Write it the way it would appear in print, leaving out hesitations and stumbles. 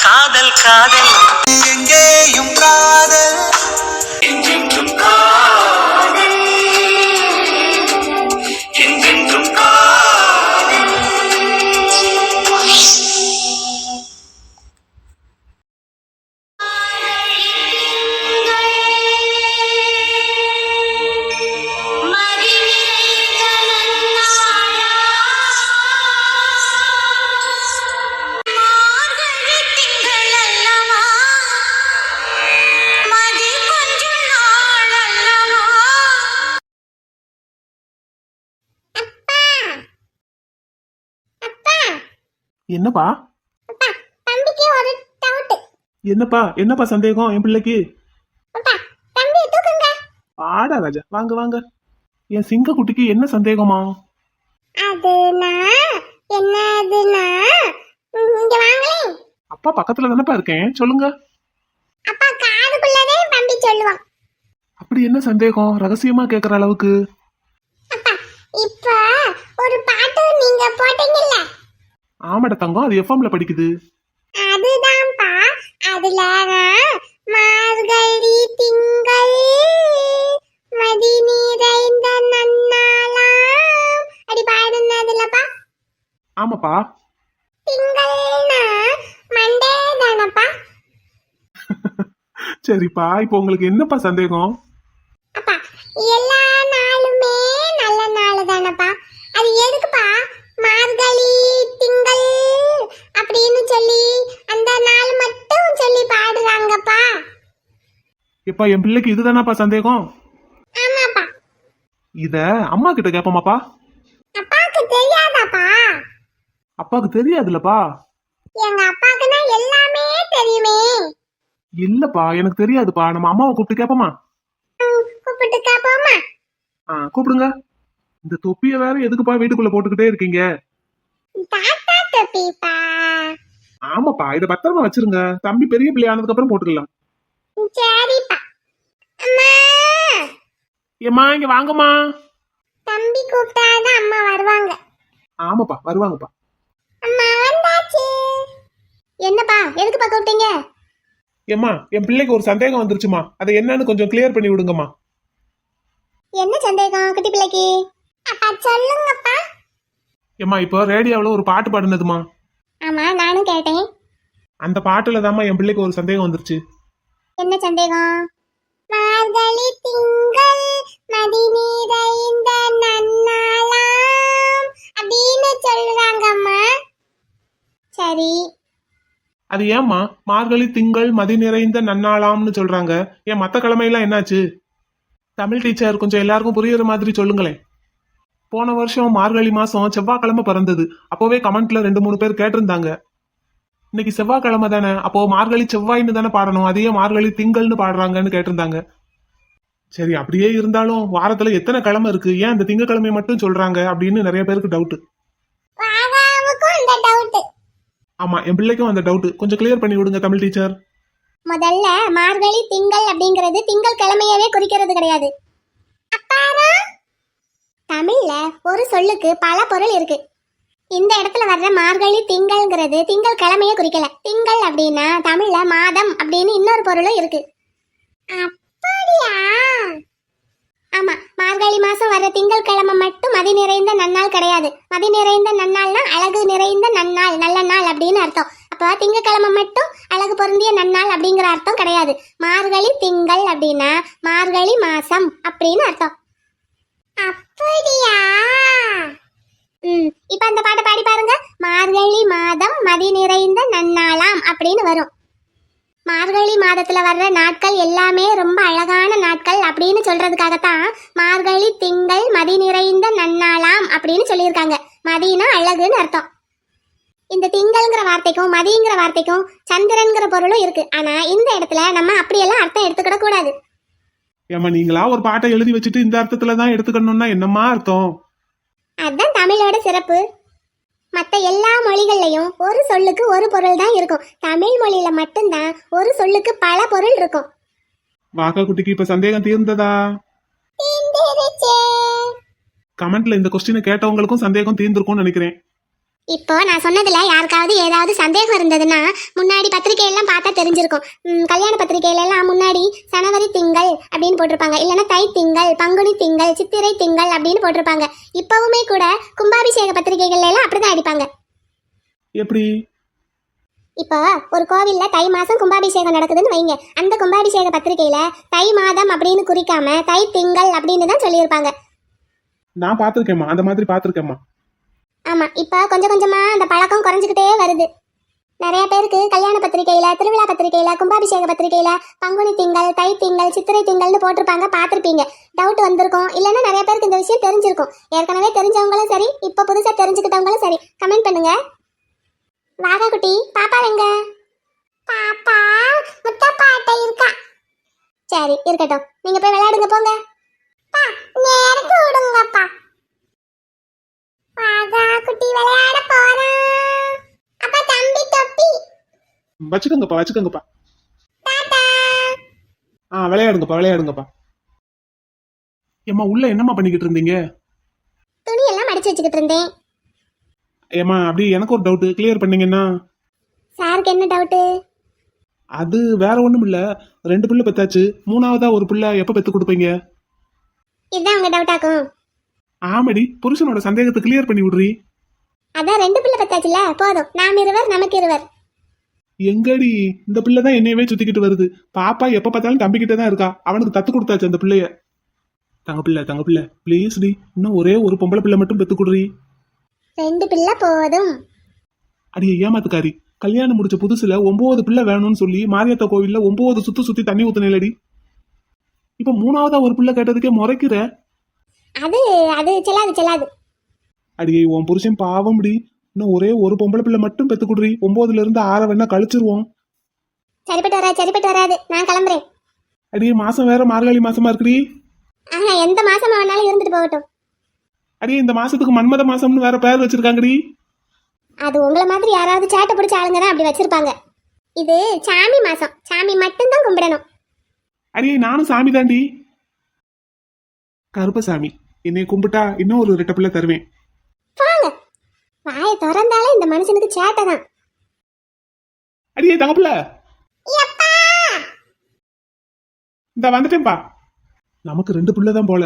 காதல் காதல் எங்கேயும் காதல் என்றென்றும் காதல் என்றென்றும் காதல். என்னப்பா தம்பிக்கு ஒரு டவுட். என்னப்பா சந்தேகம் என் பிள்ளைக்கு? தம்பி தூக்குங்க. ஆடா ராஜா, வாங்க வாங்க. என் சிங்க குட்டிக்கு என்ன சந்தேகமா? அதுனா என்னதுனா இங்க வாங்களே. அப்பா பக்கத்துல தானப்பா இருக்கேன், சொல்லுங்க. அப்பா காதுக்குள்ளதே தம்பி சொல்லுவான். அப்படி என்ன சந்தேகம் ரகசியமா கேக்குற அளவுக்கு? அப்பா இப்ப ஒரு பாட்டு நீங்க போட்டீங்கல்ல, ஆமாட தங்கம், அது எஃப்எம்ல படிக்குது. அதுதான்ப்பா. அதுல மார்கழி திங்கள் மதி நிறைந்த நன்னாளாம் அடி பாடுனதுலப்பா. ஆமாப்பா. திங்கள்னா மண்டே தானப்பா. சரிப்பா, இப்போ உங்களுக்கு என்னப்பா சந்தேகம்? அப்பா எல்லா நாளுமே நல்ல நாள் தானப்பா. அது எதுக்குப்பா மார்கழி திங்கள் அப்படின்னு சொல்லி அந்த நாள் மட்டும் சொல்லி பாடுறாங்கப்பா? இப்ப என் பிள்ளைக்கு இதுதானாப்பா சந்தேகம்? ஆமாப்பா. இத அம்மா கிட்ட கேப்பமாப்பா. அப்பாவுக்கு தெரியாதாப்பா? அப்பாவுக்கு தெரியாதுலப்பா. எங்க அப்பாக்குன்னா எல்லாமே தெரியுமே. இல்லப்பா, எனக்கு தெரியாதுப்பா. நம்ம அம்மாவை கூப்பிட்டு கேப்பமா? கூப்பிட்டு கேப்போமா? கூப்பிடுங்க. இந்த தொப்பிய வேற எதுக்குப்பா வீட்டுக்குள்ள போட்டுக்கிட்டே இருக்கீங்க? தாத்தா தொப்பிப்பா. ஆமாப்பா, இத பத்திரமா வச்சிருங்க. தம்பி பெரிய பிள்ளை ஆனதுக்கு அப்புறம் போட்டுக்கலாம். சரிப்பா. அம்மா, ஏம்மா இங்க வாங்கம்மா. தம்பி கூப்பிட்டாதான் அம்மா வருவாங்க. ஆமாப்பா, வருவாங்கப்பா. அம்மா வந்தாச்சு. என்னப்பா எதுக்குப்பா கூப்பிட்டீங்க? ஏம்மா, என் பிள்ளைக்கு ஒரு சந்தேகம் வந்துருச்சுமா, அதை என்னன்னு கொஞ்சம் கிளியர் பண்ணி விடுங்கம்மா. என்ன சந்தேகம் குட்டி பிள்ளைக்கு? அப்பா சொல்லுங்கப்பா. ஏம்மா, இப்போ ரேடியோவில் ஒரு பாட்டு பாடுனதுமா, ஆமா நானும் கேட்டேன். அந்த பாட்டுல தாம்மா என் பிள்ளைக்கு ஒரு சந்தேகம் வந்துருச்சு. என்ன சந்தேகம்? மார்கழி திங்கள் மதி நிறைந்த நன்னாளாம் அப்படின்னு சொல்றாங்கம்மா. சரி, அது ஏம்மா மார்கழி திங்கள் மதி நிறைந்த நன்னாளாம்னு சொல்றாங்க? ஏன் மற்ற கிழமையெல்லாம் என்னாச்சு? தமிழ் டீச்சர் கொஞ்சம் எல்லாருக்கும் புரியுற மாதிரி சொல்லுங்களேன். போன வருஷம் மார்கழி மாசம் செவ்வாய்க்கிழமை பிறந்தது. அப்போவே கமெண்ட்ல 2-3 பேர் கேட்டிருந்தாங்க. இன்னைக்கு செவ்வாய்க்கிழமை தானே, அப்போ மார்கழி செவ்வாய்னு தானே பாடணும், அதையே மார்கழி திங்கள்னு பாடுறாங்கன்னு கேட்டிருந்தாங்க. சரி, அப்படியே இருந்தாலும் வாரத்துல எத்தனை கிழமை இருக்கு, ஏன் அந்த திங்கக்கிழமை மட்டும் சொல்றாங்க அப்படின்னு நிறைய பேருக்கு டவுட். வாகாவுக்கும் அந்த டவுட். ஆமா, என் பிள்ளைக்கும் அந்த டவுட். கொஞ்சம் கிளியர் பண்ணி விடுங்க தமிழ் டீச்சர். முதல்ல மார்கழி திங்கள் அப்படிங்கிறது திங்கள் கிழமையவே குறிக்கிறது கிடையாது. அப்பாரா, தமிழ்ல ஒரு சொல்லுக்கு பல பொருள் இருக்கு. இந்த இடத்துல வர்ற மார்கழி திங்கள்ங்கிறது திங்கள் கிழமையை குறிக்கல. திங்கள் அப்படின்னா தமிழ்ல மாதம் அப்படின்னு இன்னொரு பொருளும் இருக்கு. அப்படியா? ஆமா, மார்கழி மாசம் வர்ற திங்கள் கிழமை மட்டும் மதி நிறைந்த நன்னாள் கிடையாது. மதி நிறைந்த நன்னாள்னா அழகு நிறைந்த நன்னாள், நல்ல நாள் அப்படின்னு அர்த்தம். அப்போ திங்கக்கிழமை மட்டும் அழகு பொருந்திய நன்னாள் அப்படிங்கிற அர்த்தம் கிடையாது. மார்கழி திங்கள் அப்படின்னா மார்கழி மாசம் அப்படின்னு அர்த்தம். அப்படியா? இப்ப அந்த பாட்டை பாடி பாருங்க. மார்கழி மாதம் மதி நிறைந்த நன்னாளாம் அப்படின்னு வரும். மார்கழி மாதத்துல வர்ற நாட்கள் எல்லாமே ரொம்ப அழகான நாட்கள் அப்படின்னு சொல்றதுக்காகத்தான் மார்கழி திங்கள் மதி நிறைந்த நன்னாளாம் அப்படின்னு சொல்லியிருக்காங்க. மதினா அழகுன்னு அர்த்தம். இந்த திங்கள்ங்கிற வார்த்தைக்கும் மதிங்கிற வார்த்தைக்கும் சந்திரன்கிற பொருளும் இருக்கு. ஆனா இந்த இடத்துல நம்ம அப்படியெல்லாம் அர்த்தம் எடுத்துக்கிட கூடாது. ஏமா, நீங்களா ஒரு பாட்டை எழுதி வச்சுட்டு இந்த அர்த்தத்துல தான் எடுத்துக்கணும்னா என்னமா அர்த்தம்? அதுதான் தமிழோட சிறப்பு. மற்ற எல்லா மொழிகள்லையும் ஒரு சொல்லுக்கு ஒரு பொருள் தான் இருக்கும். தமிழ் மொழியில மட்டும்தான் ஒரு சொல்லுக்கு பல பொருள் இருக்கும். வாக்கா குட்டிக்கு இப்ப சந்தேகம் தீர்ந்ததா? தீர்ந்துருச்சே. கமெண்ட்ல இந்த கொஸ்டினை கேட்டவங்களுக்கும் சந்தேகம் தீர்ந்திருக்கும்னு நினைக்கிறேன். இப்போ நான் சொன்னதுல யாருக்காவது ஏதாவது சந்தேகம் இருந்ததுன்னா முன்னாடி பத்திரிகை எல்லாம் பார்த்தா தெரிஞ்சிருக்கும். கல்யாண பத்திரிகையில எல்லாம் முன்னாடி சனவரி திங்கள் அப்படின்னு போட்டிருப்பாங்க, இல்லைன்னா தை திங்கள், பங்குனி திங்கள், சித்திரை திங்கள் அப்படின்னு போட்டிருப்பாங்க. இப்பவுமே கூட கும்பாபிஷேக பத்திரிகைகள்ல எல்லாம் அப்படிதான் அடிப்பாங்க. எப்படி? இப்போ ஒரு கோவில்ல தை மாசம் கும்பாபிஷேகம் நடக்குதுன்னு வைங்க, அந்த கும்பாபிஷேக பத்திரிகையில தை மாதம் அப்படின்னு குறிக்காம தை திங்கள் அப்படின்னு தான் சொல்லியிருப்பாங்க. நான் பார்த்துருக்கேம்மா, அந்த மாதிரி பார்த்துருக்கேம்மா. ஆமா, இப்போ கொஞ்சம் கொஞ்சமா அந்த பழக்கம் குறைஞ்சிக்கிட்டே வருது. நிறைய பேருக்கு கல்யாண பத்திரிகையில, திருவிழா பத்திரிகையில, கும்பாபிஷேக பத்திரிகையில பங்குனி திங்கள், தை திங்கள், சித்திரை திங்கள்னு போட்டிருப்பாங்க, பார்த்துருப்பீங்க. டவுட் வந்திருக்கும், இல்லைன்னா நிறைய பேருக்கு இந்த விஷயம் தெரிஞ்சிருக்கும். ஏற்கனவே தெரிஞ்சவங்களும் சரி, இப்போ புதுசா தெரிஞ்சுக்கிட்டவங்களும் சரி, கமெண்ட் பண்ணுங்க. வாகா குட்டி, பாப்பா எங்க? பாப்பா முத்தப்பாட்ட இருக்கா. சரி இருக்கட்டும், நீங்க போய் விளையாடுங்க போங்க. நேரத்து விடுங்கப்பா. வாகா குட்டி விளையாட போறான். அப்பா தம்பி தொப்பி. வச்சுக்கோங்கப்பா, வச்சுக்கோங்கப்பா. டாடா. விளையாடுங்கப்பா. ஏம்மா உள்ள என்னம்மா பண்ணிக்கிட்டு இருந்தீங்க? துணி எல்லாம் மடிச்சு வச்சுக்கிட்டு இருந்தேன். ஏம்மா அப்படி எனக்கு ஒரு டவுட் கிளியர் பண்ணீங்கன்னா. சாருக்கு என்ன டவுட்டு? அது வேற ஒண்ணும் இல்ல, 2 பிள்ளை பெத்தாச்சு, 3ஆவதா ஒரு பிள்ளை எப்ப பெத்து கொடுப்பீங்க? இதுதான் உங்க டவுட்டாக்கும். ஆமாடி, புருஷனோட சந்தேகத்தை கிளியர் பண்ணி விடுறி. அதான் 2 பிள்ளை பத்தாச்சுல, போதும். நாம் இருவர் நமக்கு இருவர். எங்கடி இந்த பிள்ளை தான் என்னையவே சுத்திக்கிட்டு வருது. பாப்பா எப்ப பார்த்தாலும் தம்பிக்கிட்டே தான் இருக்கா. அவனுக்கு தத்து கொடுத்தாச்சு அந்த பிள்ளைய. தங்க பிள்ளை ப்ளீஸ் டி, இன்னும் ஒரே ஒரு பொம்பளை பிள்ளை மட்டும் பெத்து கொடுறி. 2 பிள்ளை போதும். அடியே ஏமாத்துக்காரி, கல்யாணம் முடிச்ச புதுசுல 9 பிள்ளை வேணும்னு சொல்லி மாரியாத்தா கோவில்ல 9 சுத்தி தண்ணி ஊத்துனேலடி. இப்ப 3ஆவதா ஒரு பிள்ளை கேட்டதுக்கே முறைக்கிற. அது அது செல்லாது. அடியே உன் புருஷன் பாவம்டி, இன்னும் ஒரே ஒரு பொம்பளை பிள்ளை மட்டும் பெத்து கொடுறி. 9ல இருந்து 6 வேணா கழிச்சிருவோம். சரிப்பட்டு வராது. நான் கிளம்புறேன். அடியே மாசம் வேற மார்கழி மாசமா இருக்குடி. எந்த மாசமா வேணாலும் இருந்துட்டு போகட்டும். அடியே இந்த மாசத்துக்கு மன்மத மாசம்னு வேற பேர் வச்சிருக்காங்கடி. அது உங்களை மாதிரி யாராவது சேட்டை பிடிச்ச ஆளுங்க தான் அப்படி வச்சிருப்பாங்க. இது சாமி மாசம், சாமி மட்டும்தான் கும்பிடணும். அடியே நானும் சாமி தாண்டி. கருப்பசாமி, என்னை கும்பிட்டா இன்னும் ஒரு 2 பிள்ளை தருவேன். வாங்க. வாயை திறந்தாலே இந்த மனுஷனுக்கு சேட்டை தான். அடியே தங்கப்பிள்ள, இந்த வந்துட்டேன்பா. நமக்கு 2 பிள்ளை தான் போல.